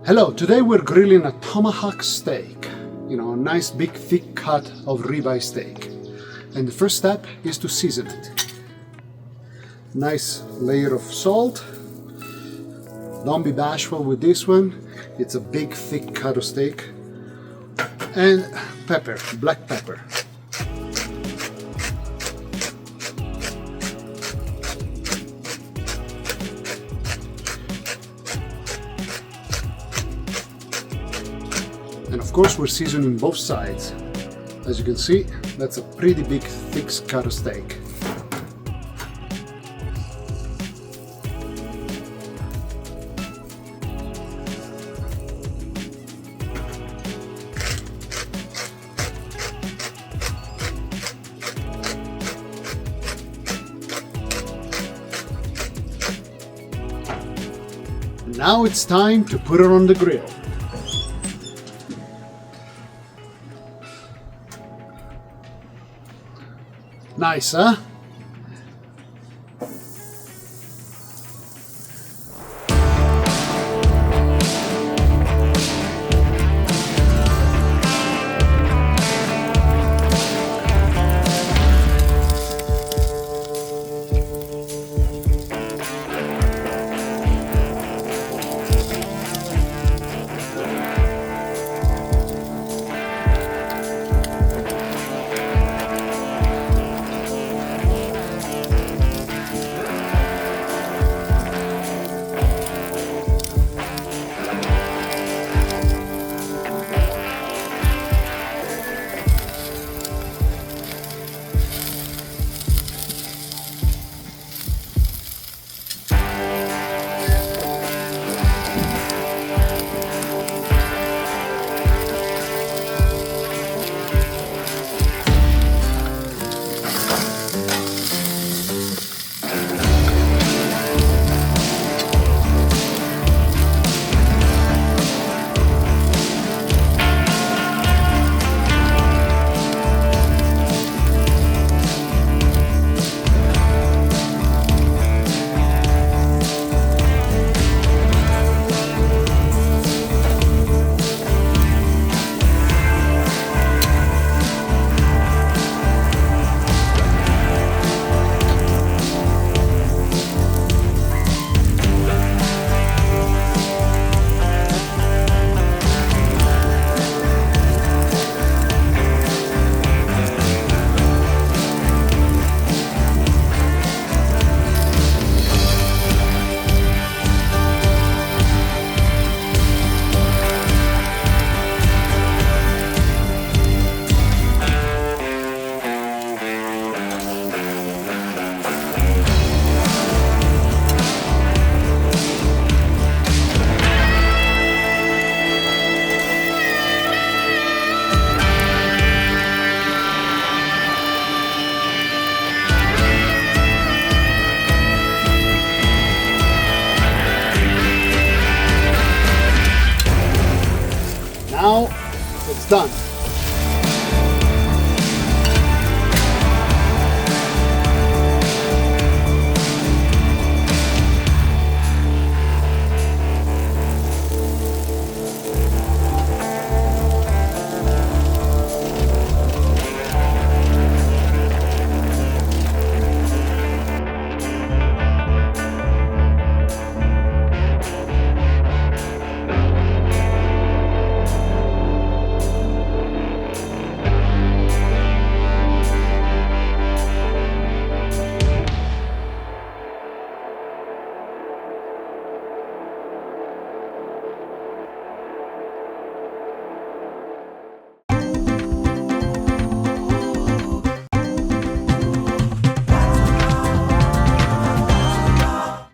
Hello, today we're grilling a tomahawk steak, a nice big thick cut of ribeye steak. And the first step is to season it. Nice layer of salt. Don't be bashful with this one. It's a big thick cut of steak. And pepper, black pepper. And of course we're seasoning both sides. As you can see, that's a pretty big thick cut of steak. Now it's time to put it on the grill. Nice, huh?